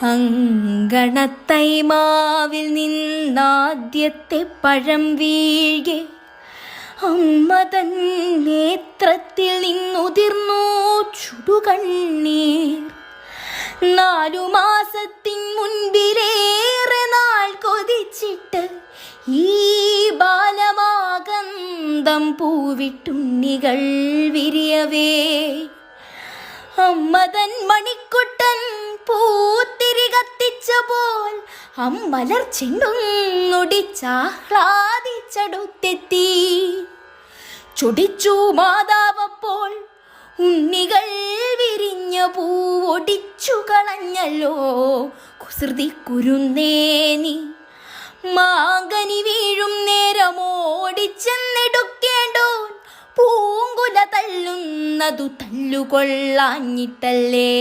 അങ്കണത്തൈമാവിൽ നിന്നാദ്യത്തെ പഴം വീഴെ അമ്മ തൻ നേത്രത്തിൽ നിന്നുതിർന്നു ചുടുകണ്ണീർ. 4 മാസത്തിൻ മുൻപിലേറെ നാൾ കൊതിച്ചിട്ട് ഈ ബാലമാകന്തം പൂവിട്ടുണ്ണികൾ വിരിയവേ അമ്മ തൻ മണിക്കുട്ടൻ പൂത്തിരി കത്തിച്ച പോൽ അമ്മലർ ചെണ്ടൊന്നൊടിച്ചാഹ്ലാദിച്ചടുത്തെത്തി. ചൊടിച്ചു മാതാവപ്പോൾ ഉണ്ണികൾ വിരിഞ്ഞ പൂവൊടിച്ചു കളഞ്ഞല്ലോ കുസൃതി കുരുന്നേനി. മാങ്കനി വീഴും നേരമോടിച്ചെന്നെടുക്കേണ്ടോൻ പൂങ്കുല തല്ലുന്നതു തല്ലുകൊള്ളാഞ്ഞിട്ടല്ലേ.